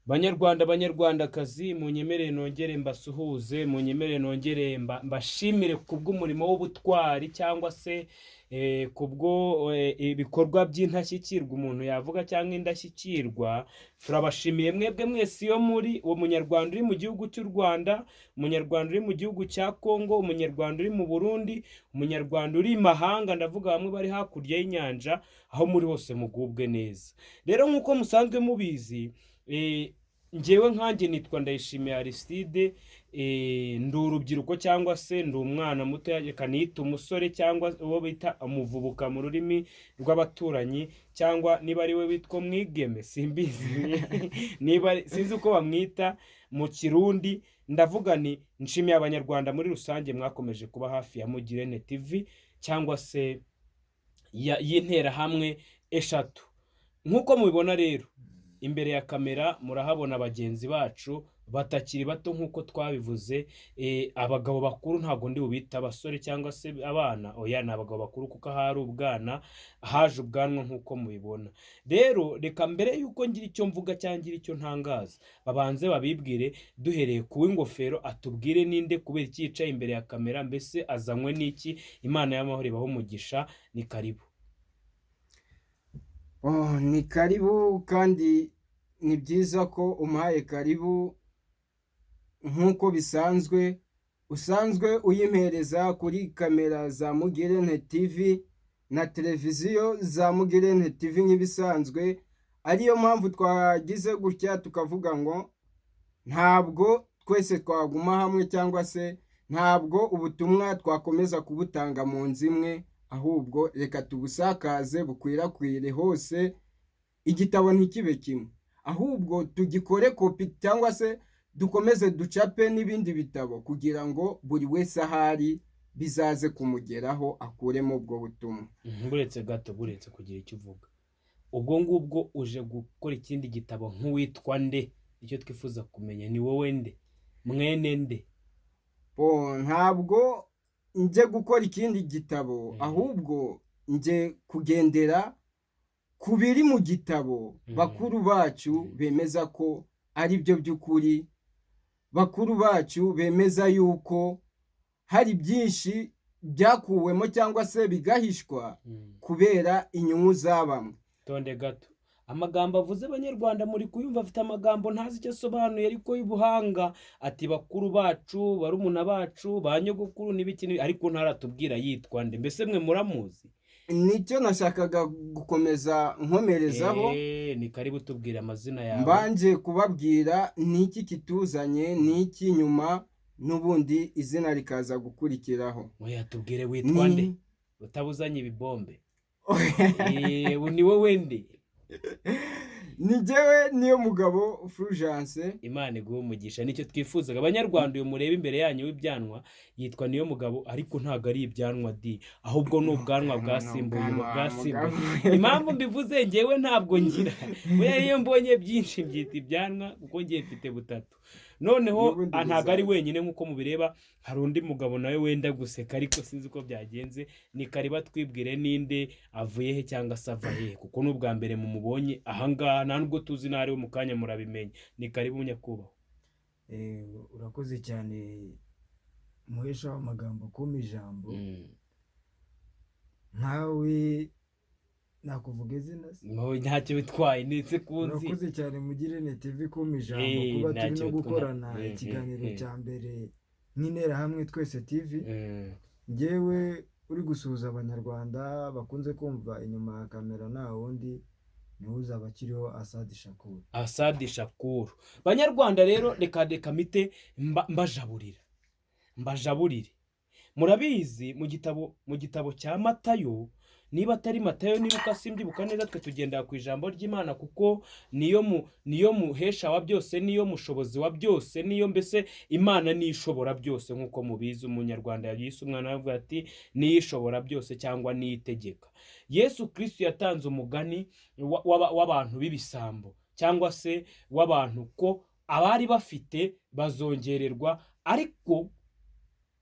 Banyarwanda banyarwandakazi, munyemerere nongere mbasuhuze, munyemerere nongere mbashimire kubw'umurimo w'ubutwari cyangwa se kubwo ibikorwa by'intashyikirwa umuntu yavuga cyangwa indashyikirwa. Turabashimiye mwebwe mwese iyo muri uwo munyarwanda uri mu gihugu cy'u Rwanda, umunyarwanda uri mu gihugu cya Kongo, umunyarwanda uri mu Burundi, umunyarwanda uri i mahanga, ndavuga bamwe bari hakurya y'inyanja, aho muri hose mugubwe neza. Rero nk'uko musanzwe mubizi, njyewe nkanjye nitwa Ndayishimiye Aristide, ndi urubyiruko cyangwa se ndi umwana muto, reka niyite umusore cyangwa uwo bita umuvubuka mu rurimi rw'abaturanyi, cyangwa niba ari we witwa mwigeme simbizi sinzi uko bamwita mu Kirundi. Ndavuga ni nshimiye abanyarwanda muri rusange mwakomeje kuba hafi ya Mugirente TV cyangwa se y'interahamwe eshatu. Nk'uko mubibona rero, imbere ya kamera murahabona bagenzi bacu batakiri bato nk'uko twabivuze. Abagabo bakuru ntabwo ndi bubita abasore cyangwa se abana, oya ni abagabo bakuru kuko hari ubwana haje ubwanwa nk'uko mubibona. Rero reka mbere y'uko ngira icyo mvuga cyangwa ngira icyo ntangaza, babanze babibwire duhereye ku w'ingofero, atubwire ninde, kubera iki yicaye imbere ya kamera, mbese azanywe n'iki. Imana y'amahoro ibahe umugisha, ni karibu. Ni karibu kandi ni byiza ko umpaye karibu nk'uko bisanzwe, usanzwe uyimpereza kuri kamera za Mugirente TV na televiziyo za Mugirente TV nk'ibisanzwe. Ariyo mpamvu twagize gutya tukavuga ngo ntabwo twese twaguma hamwe, cyangwa se ntabwo ubutumwa twakomeza kubutanga mu nzu imwe, ahubwo reka tubusakaze bukwirakwire hose, igitabo ntikibe kimwe, ahubwo tugikore kopi cyangwa se dukomeze ducape n'ibindi bitabo kugira ngo buri wese ahari bizaze kumugeraho akuremo ubwo butumwa. Buretse gato, buretse kugira icyo uvuga, ubwo ngubwo uje gukora ikindi gitabo nk'uwitwa nde? Icyo twifuza kumenya ni wowe nde, mwene nde? Ntabwo njye gukora ikindi gitabo, ahubwo njye kugendera ku biri mu gitabo bakuru bacu bemeza ko ari byo by'ukuri. Bakuru bacu bemeza yuko hari byinshi byakuwemo cyangwa se bigahishwa kubera inyungu za bamwe. Tonde gato, amagambo avuze abanyarwanda muri kuyumva afite amagambo ntazi icyo asobanuye ariko y'ubuhanga. Ati bakuru bacu, barumuna bacu, ba nyogokuru n'ibiki, ariko ntaratubwira yitwa nde. Mbese mwe muramuzi? Nicyo nashakaga gukomeza nkomerezaho. Ni karibu tubwire amazina yawe. Mbanje kubabwira niki kituzanye, niki nyuma, n'ubundi izina rikaza gukurikiraho. Oya tubwire witwa nde, utabuzanye ibibombe. Ni wowe nde? Ni jyewe niyo mugabo Fulgence. Imana iguhe umugisha, nicyo twifuzaga. Abanyarwanda uyu mureba imbere yanyu w'ibyanwa yitwa niyo mugabo, ariko ntabwo ari ibyanwa di, ahubwo ni ubwanwa bwasimbuye bwasimbuye. Impamvu mbivuze, njyewe ntabwo ngira, iyo mbonye byinshi mbyita ibyanwa kuko ngiye mfite butatu. Noneho ntabwo ari wenyine nk'uko mubireba, hari undi mugabo nawe wenda guseka ariko sinzi uko byagenze. Ni karibu twibwire ninde, avuye he cyangwa se ava he, kuko n'ubwa mbere mumubonye ahangaha, nta nubwo tuzi n'ari we, mu kanya murabimenya. Ni karibu nyakubahwa. Urakoze cyane muhesha w'amagambo kumpa ijambo. Nkawe nakuvuga izina se? Ntacyo bitwaye, ndetse kunzi. Urakoze cyane Mugirente TV kumpa ijambo, kuba turi no gukorana ikiganiro cya mbere nk'interahamwe Twese TV. Njyewe uri gusuhuza abanyarwanda bakunze kumva inyuma ya kamera, nta wundi niwe uzaba akiriho, Asadi Shakur. Asadi Shakur. Banyarwanda rero reka mite mbajaburire. Murabizi mu gitabo cya Matayo, niba atari Matayo ni Luka simbyibuka neza, twe tugendera ku ijambo ry'Imana kuko niyo muhesha wa byose, niyo mushobozi wa byose, niyo mbese Imana ni ishobora byose. Nk'uko mubizi, umunyarwanda yise umwana avuga ati niyo ishobora byose cyangwa niyo itegeka. Yesu Kristo yatanze umugani w'abantu b'ibisambo cyangwa se w'abantu ko abari bafite bazongererwa, ariko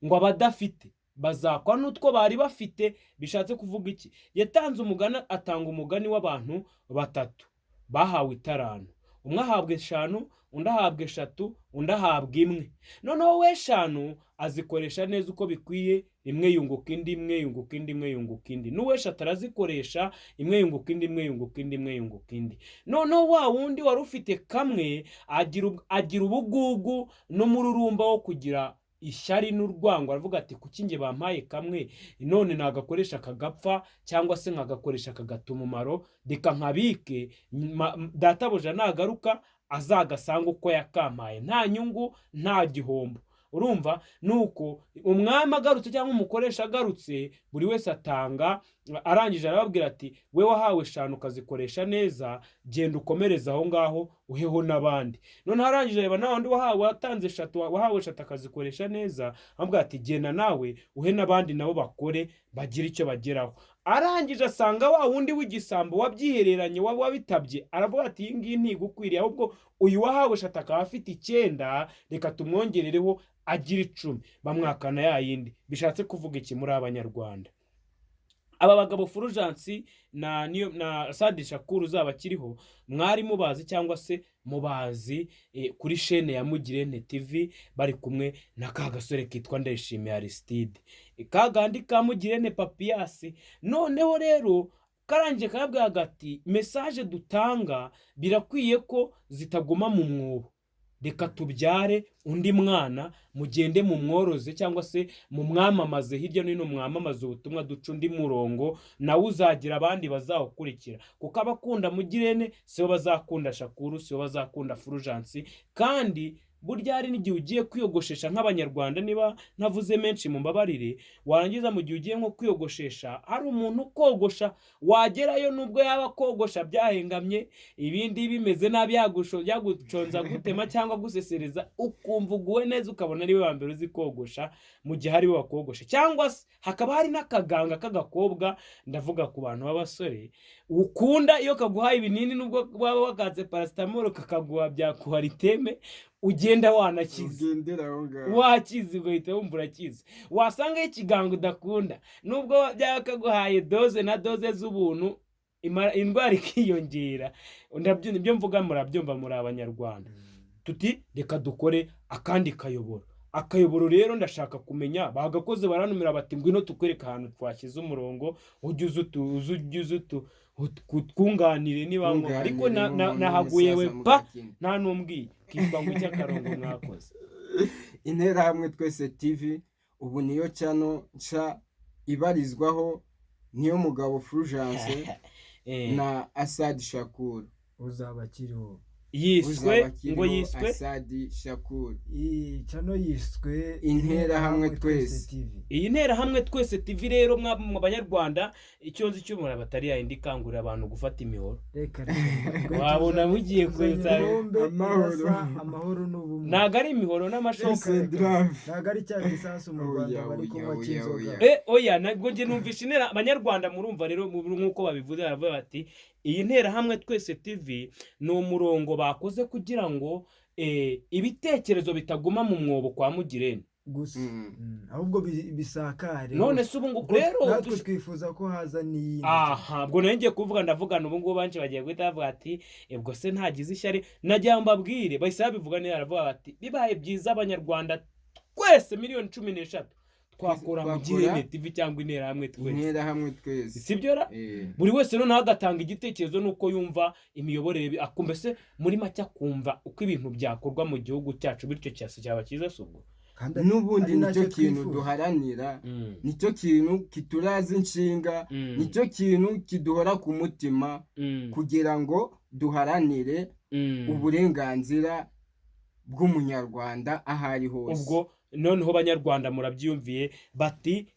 ngo abadafite bazakwa n'utwo bari bafite. Bishatse kuvuga iki? Yatanze umugani, atanga umugani w'abantu batatu bahawe italanto. umwe ahabwa 5, undi ahabwa 3, undi ahabwa 1. noneho we 5 azikoresha neza uko bikwiye, imwe yunguka indi, imwe yunguka indi, imwe yunguka indi. n'uwe 3 arazikoresha, imwe yunguka indi, imwe yunguka indi, imwe yunguka indi. noneho wa wundi wari ufite kamwe agira ubugugu n'umururumba wo kugira ishyari n'urwango, aravuga ati kuki nge bampaye kamwe none nagakoresha kagapfa, cyangwa se nkagakoresha kagata umumaro, reka nkabike databuja nagaruka azagasanga uko yakampaye, nta nyungu nta gihombo. urumva nuko umwami agarutse cyangwa umukoresha agarutse, buri wese atanga, arangije arababwira ati we wahawe 5 ukazikoresha neza, genda ukomereza aho ngaho uheho n'abandi. none arangije reba nawe undi watanze 3, wahawe 3 akazikoresha neza, ambwira ati genda nawe uhe n'abandi nabo bakore bagira icyo bageraho. arangije asanga wa wundi w'igisambo wabyihereranye wabitabye, aravuga ati iyi ngiyi ntigukwiriye, ahubwo uyu wahawe 3 akaba afite 9, reka tumwongerereho agira 10. bamwakana ya yindi. bishatse kuvuga iki muri abanyarwanda? aba bagabo Fulgence na Asadi Shakur uzaba kiriho, mwari mubazi cyangwa se mubazi kuri chaîne ya Mugirente TV, bari kumwe na ka gasore kitwa Ndayishimiye Aristide, kagandi ka Mugirente Papias. noneho rero karangije karabwira gati message dutanga birakwiye ko zitaguma mu mwobo, reka tubyare undi mwana, mugende mu mworoze cyangwa se mu mwamamaze hirya no hino, mwamamaze ubutumwa, duca undi murongo, nawe uzagira abandi bazawukurikira, kuko abakunda Mugirente sibo bazakunda Shakuru, sibo bazakunda Fulgence. kandi burya hari n'igihe ugiye kwiyogoshesha nk'abanyarwanda, niba ntavuze menshi mu mbabarire, warangiza mu gihe ugiye nko kwiyogoshesha hari umuntu kogosha, wagerayo nubwo yaba kogosha byahengamye, ibindi bimeze nabi, yaguconza gutema cyangwa gusesereza, ukumva uguwe neza, ukabona ari we wa mbere uzi kogosha mu gihe ari we wakogosha. cyangwa se hakaba hari n'akaganga k'agakobwa, ndavuga ku bantu b'abasore ukunda, iyo kaguhaye ibinini nubwo waba wakatse paracetamol kakaguha byakuha riteme, ugenda wanakize, wakize ugahita wumva urakize. wasanga ikiganga udakunda, nubwo byakaguhaye doze na doze z'ubuntu, indwara ikiyongera. nibyo mvuga, murabyumva muri abanyarwanda. tuti reka dukore akandi akayoboro rero ndashaka kumenya, bagakoze baranumira bati ngwino tukwereka ahantu twashyize umurongo, ujye twunganire niba ngo, ariko nahaguye we pa nta numbwiye kitwa ngo cy'akarongo mwakoze. Interahamwe Twese TV ubu niyo channel nca ibarizwaho niyo mugabo Fulgence na Asadi Shakur uzaba kiriho, yiswe Asadi Shakur. iyi channel yiswe Interahamwe Twese TV. iyi Interahamwe Twese TV rero mu banyarwanda, icyonzi cy'umura batari yindi kangurira abantu gufata imihoro, reka wabona mugiye kweza amahoro n'ubumwe, ntago ari imihoro n'amashoka, ntago ari cya gisasu mu Rwanda bari kunywa cy'inzoga. oya nabwo nge numvisha abanyarwanda murumva rero nk'uko babivuze, baravuga bati iyi Interahamwe Twese TV ni umurongo bakoze kugira ngo ibitekerezo bitaguma mu mwobo kwa Mugirente gusa, ahubwo bisakare. none se ubu ngubu rero natwe twifuza ko haza n'iyindi. ubwo nayo ngiye kuvuga, ndavugana ubu ngubu banshi bagiye guhita bavuga ati ubwo se ntagize ishyari, najya mbabwire bahise babivuga neza, baravuga bati bibaye byiza abanyarwanda twese 15,000,000 twakora Mugirente TV cyangwa Interahamwe Twese, sibyo ra? buri wese noneho agatanga igitekerezo nuko yumva imiyoborere, akumva se muri make akumva uko ibintu byakorwa mu gihugu cyacu, bityo cyaba cyiza. subwo n'ubundi nicyo kintu duharanira, nicyo kintu kituraza inshinga, nicyo kintu kiduhora ku mutima, kugira ngo duharanire uburenganzira bw'umunyarwanda aho ari hose. ubwo noneho banyarwanda murabyumviye, bati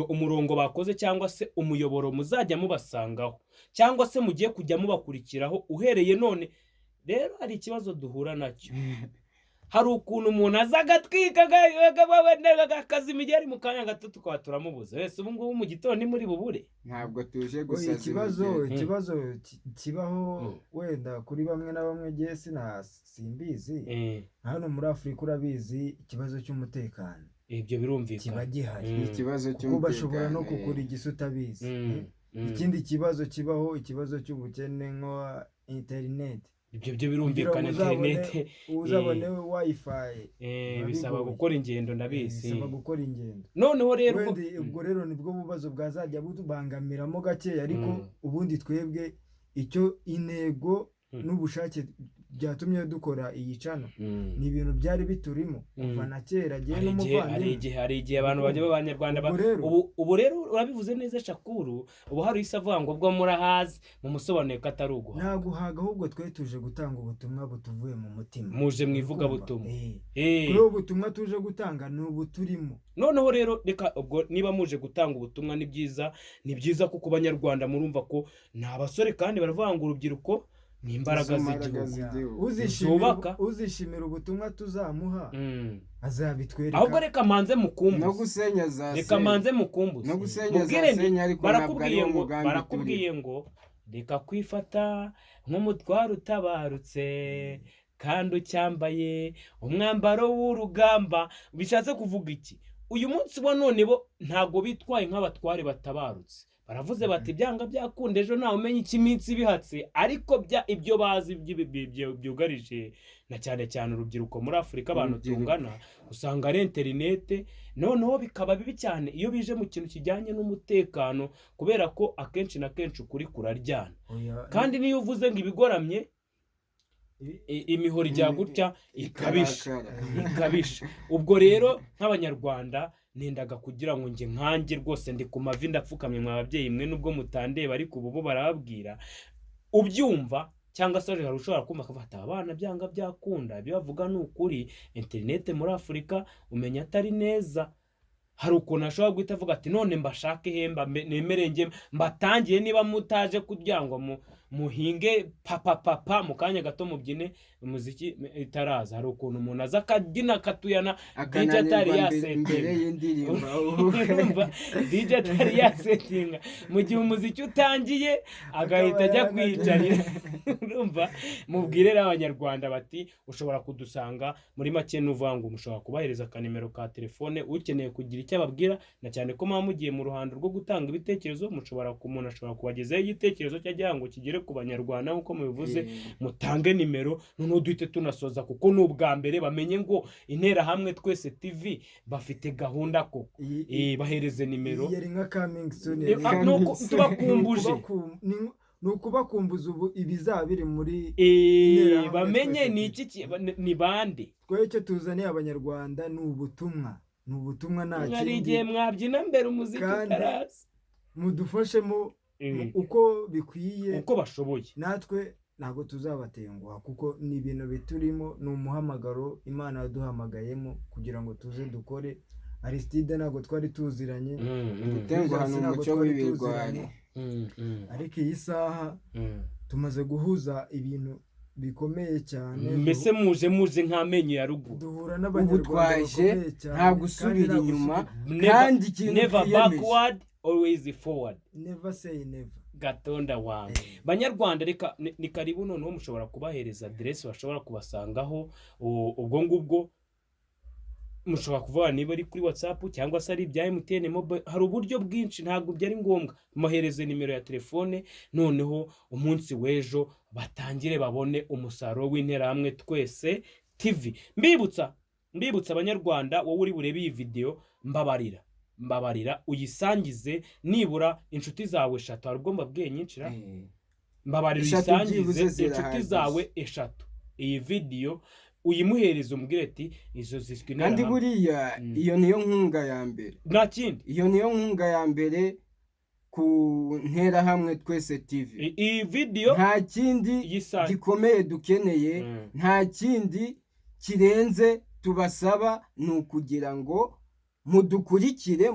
umurongo bakoze cyangwa se umuyoboro muzajya mubasangaho, cyangwa se mugiye kujya mubakurikiraho uhereye none. rero hari ikibazo duhura nacyo, hari ukuntu umuntu aza agatwika akazi imigeri mu kanya gato tukaba turamubuza. wese ubu ngubu mu gitondo muri bubure, ntabwo tuje gusaza. ikibazo kibaho wenda kuri bamwe na bamwe, gihe simbizi, hano muri Afurika urabizi ikibazo cy'umutekano, ibyo birumvikana kiba gihari, ikibazo cy'umutekano bashobora no kukura igisa utabizi. ikindi kibazo kibaho, ikibazo cy'ubukene nko internet, ibyo byo birumvikana interinete uzabone wifi bisaba gukora ingendo ndabizi bisaba gukora ingendo noneho rero ubwo rero nibwo bubazo bwazajya butubangamiramo gake ariko ubundi twebwe icyo intego n'ubushake byatumye dukora iyi cano ni ibintu byari biturimo kuva na kera agiye n'umuvandimwe hari igihe abantu bajya b'abanyarwanda ubu rero urabivuze neza Shakuru ubu hari isavuga ngo bwo murahazi mu musobanuye ko atari uguha naguhaga ahubwo twe tuje gutanga ubutumwa butuvuye mu mutima muje mwivuga butumwa kuri ubutumwa tuje gutanga ni ubuturimo noneho rero reka ubwo niba muje gutanga ubutumwa ni byiza kuko abanyarwanda murumva ko ni abasore kandi baravuga ngo urubyiruko ni imbaraga z'igihugu uzishimira ubutumwa tuzamuha azabitwereka ahubwo reka manze mukumbuze no gusenya za reka manze mukumbuze no gusenya za senya ariko barakubwiye ngo reka kwifata nk'umutwaro utabarutse kandi ucyambaye umwambaro w'urugamba bishatse kuvuga iki uyu munsi wa none bo ntago bitwaye nk'abatware batabarutse baravuze bati byanga byakunda ejo ntawe umenya iki iminsi bihatse ariko ibyo bazi byugarije na cyane cyane urubyiruko muri Afurika abantu tungana usanga ari interinete noneho bikaba bibi cyane iyo bije mu kintu kijyanye n'umutekano kubera ko akenshi na kenshi ukuri kuraryana kandi niyo uvuze ngo ibigoramye imihoro ijya gutya ikabisha ubwo rero nk'abanyarwanda nendaga kugira ngo nge nkange rwose ndi ku mavi ndapfukamye mwa babyeyi mwe nubwo mutandeba ariko ubu barababwira ubyumva cyangwa se hari ushobora kumva akafata abana byanga byakunda ibyo bavuga ni ukuri interinete muri Afurika umenya atari neza hari ukuntu ashobora guhita avuga ati none mbashake hemba nemerenge mbatangiye niba mutaje kugira ngo muhinge papa mu kanya gato mubyine umuziki itaraza hari ukuntu umuntu aza akabyina akatuyana DJ atari yasetinga mu gihe umuziki utangiye agahita ajya kwiyicarira urumva mubwirera abanyarwanda bati ushobora kudusanga muri make n'uvuga ngo mushobora kubahereza akanimero ka telefone ukeneye kugira icyo ababwira na cyane ko muba mugiye mu ruhando rwo gutanga ibitekerezo umuntu ashobora kubagezaho igitekerezo cyajya ngo kigere ku banyarwanda nk'uko mubivuze mutange nimero noneho duhite tunasoza kuko ni ubwa mbere bamenye ngo Interahamwe Twese TV bafite gahunda ko bahereze nimero yari nka coming soon tubakumbuje ni ukubakumbuza ubu ibizaba biri muri bamenye ni iki ni bande twecyo tuzaniye abanyarwanda ni ubutumwa nta kindi hari igihe mwabyina mbere umuziki utaraza mudufashemo uko bikwiye uko bashoboye natwe ntabwo tuzabatenguha kuko ni ibintu biturimo ni umuhamagaro Imana yaduhamagayemo kugira ngo tuze dukore Aristide ntabwo twari tuziranye gutenguha ni umuco w'ibirwanyi ariko iyi saha tumaze guhuza ibintu bikomeye cyane mbese muje nk'amenyo ya ruguru duhura n'abanyarwanda bakomeye cyane nta gusubira inyuma kandi ikintu never backward always forward never say never gatonda wawe banyarwanda reka ni karibu noneho mushobora kubahereza adresse bashobora kubasangaho ubwo ngubwo mushobora kuvuga niba ari kuri WhatsApp cyangwa se ari ibya MTN mobile hari uburyo bwinshi ntabwo byari ngombwa muhereze nimero ya telefone noneho umunsi w'ejo batangire babone umusaruro w'Interahamwe Twese TV mbibutsa abanyarwanda wowe uri burebe iyi video mbabarira uyisangize nibura inshuti zawe 3 harubwo mbabwiye nyinshi mbabarira uyisangize inshuti zawe 3 iyi video uyimuhereza umubwire ati izo ziswi kandi buriya iyo niyo nkunga ya mbere nta kindi iyo niyo nkunga ya mbere ku Interahamwe Twese TV iyi video nta kindi gikomeye dukeneye nta kindi kirenze tubasaba ni ukugira ngo mukurikire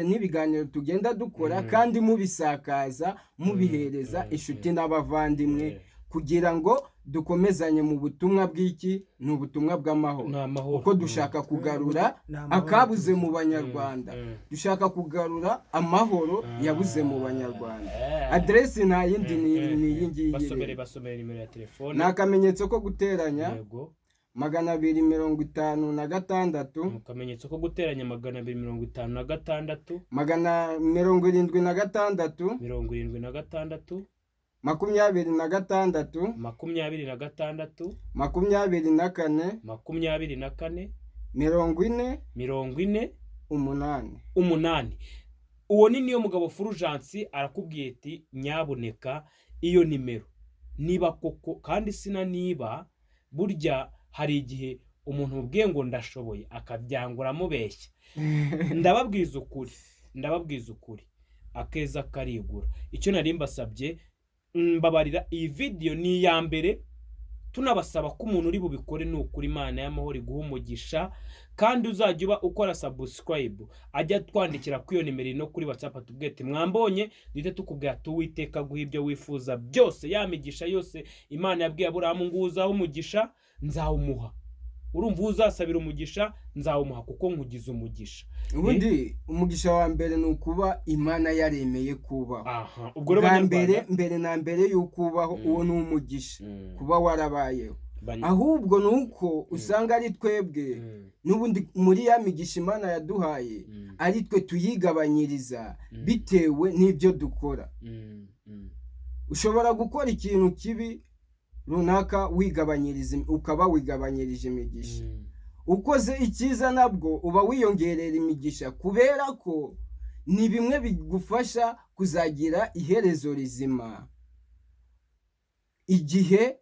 n'ibiganiro tugenda dukora kandi mubisakaza mubihereza inshuti n'abavandimwe kugira ngo dukomezanye mu butumwa bw'iki ni ubutumwa bw'amahoro uko dushaka kugarura akabuze mu banyarwanda dushaka kugarura amahoro yabuze mu banyarwanda adresse nta yindi ni iyi ngiyi basomere nimero ya telefone ni akamenyetso ko guteranya 256 akamenyetso ko guteranya 256 776 76 26, 26, 24, 24, 40, 40, 8. 8. Uwo ni niyo mugabo Fulgence arakubwiye ati nyaboneka iyo nimero niba koko, kandi sina niba, burya hari igihe umuntu ubwiye ngo ndashoboye akabyangura amubeshya. ndababwiza ukuri akeza karigura. Icyo nari mbasabye, mbabarira, iyi video ni iya mbere, tunabasaba ko umuntu uri bubikore ni ukuri Imana y'amahoro iguha umugisha, kandi uzajya uba ukora subscribe, ajya twandikira kuri iyo nimero no kuri WhatsApp atubwire ati mwambonye, duhite tukubwira ati Uwiteka guha ibyo wifuza byose, ya migisha yose Imana yabwiye Aburahamu ngo uzaho umugisha nzawumuha. Urumva uzasabira umugisha nzawumuha kuko nkugize umugisha. Ubundi umugisha wa mbere ni ukuba Imana yaremeye kubaho. Aha, ubwo rero mbere na mbere y'ukubaho uwo ni umugisha kuba warabayeho. Ahubwo ni uko usanga ari twebwe n'ubundi muri ya migisha Imana yaduhaye ari twe tuyigabanyiriza bitewe n'ibyo dukora. Ushobora gukora ikintu kibi runaka ukaba wigabanyirije imigisha. Ukoze icyiza nabwo uba wiyongerera imigisha, kubera ko ni bimwe bigufasha kuzagira iherezo rizima. Igihe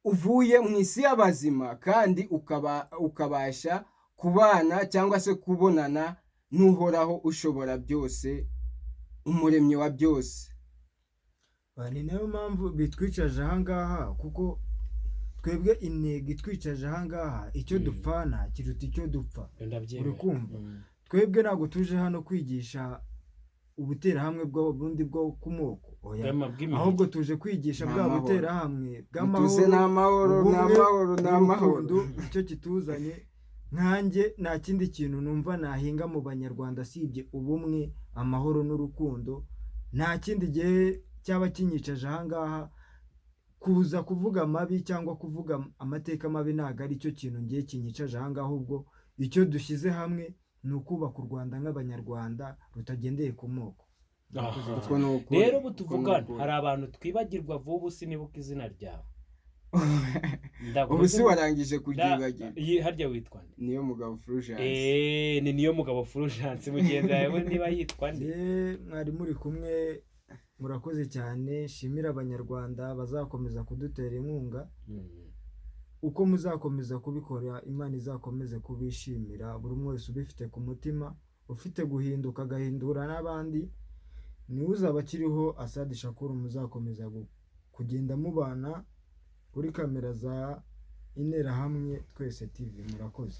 uvuye mu isi y'abazima kandi ukabasha kubana cyangwa se kubonana n'uhoraho ushobora byose, umuremyi wa byose. Ni nayo mpamvu bitwicaje ahangaha, kuko twebwe intego itwicaje ahangaha, icyo dupfana kiruta icyo dupfa. Uri kumva? Twebwe ntabwo tuje hano kwigisha ubuterahamwe bw'ubundi bwo ku moko, ahubwo tuje kwigisha bwa buterahamwe bw'amahoro. Icyo kituzanye. Nkanjye nta kindi kintu numva nahinga mu banyarwanda sibye ubumwe, amahoro n'urukundo. Nta kindi gihe cyaba kinyicaje ahangaha. Kuza kuvuga amabi cyangwa kuvuga amateka mabi ntabwo ari cyo kintu ngiye kinyicaje ahangaha, ahubwo icyo dushyize hamwe ni ukubaka u Rwanda nk'abanyarwanda rutagendeye ku moko. Rero butuvugana hari abantu twibagirwa vuba, sinibuka izina ryawe. Ubu si warangije kuryibagira? Harya witwa nde? Niyo mugabo Fulgence. Ni niyo mugabo Fulgence, mugenzi wawe niba yitwa nde? Mwari muri kumwe, murakoze cyane. Shimira abanyarwanda bazakomeza kudutera inkunga. Uko muzakomeza kubikora, Imana izakomeze kubishimira. Buri umwe wese ubifite ku mutima, ufite guhinduka agahindura n'abandi. Niwe uzaba akiriho Asad Shakur, muzakomeza kugenda mubana kuri kamera za Interahamwe Twese TV.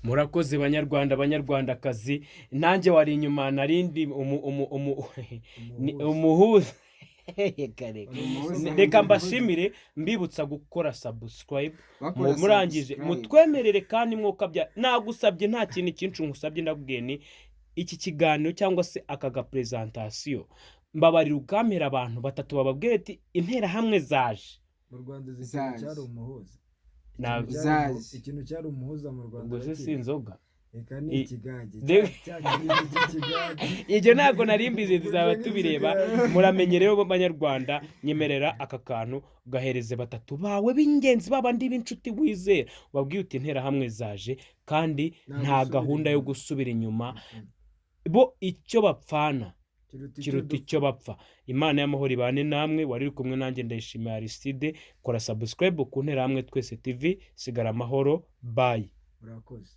Murakoze banyarwanda, banyarwandakazi. Nanjye wari inyuma narindi umuhuza. Reka mbashimire, mbibutsa gukora subscribe, murangije mutwemerere kandi mwokabya. Nagusabye nta kintu cyinshi ngusabye, ndabwiye ni iki kiganiro cyangwa se aka presentation, mbabarira ukamera abantu batatu bababwiye ati Interahamwe zaje mu Rwanda. Cyari umuhuza. Ikintu cyari umuhuza mu Rwanda. Ubwo si inzoga. Eka ni ikigage. Ibyo ntabwo nari mbizi, tuzaba tubireba. Muramenye rero banyarwanda, nyemerera aka kantu gahereze batatu bawe b'ingenzi, babandi b'inshuti wizera, babwiye uti Interahamwe zaje, kandi nta gahunda yo gusubira inyuma. Bo icyo bapfana kiruta icyo bapfa. Imana y'amahoro ibane namwe. Wari uri kumwe nanjye Ndayishimiye Aristide. Kora subscribe ku Interahamwe Twese TV. Sigara amahoro. Bye. Murakoze.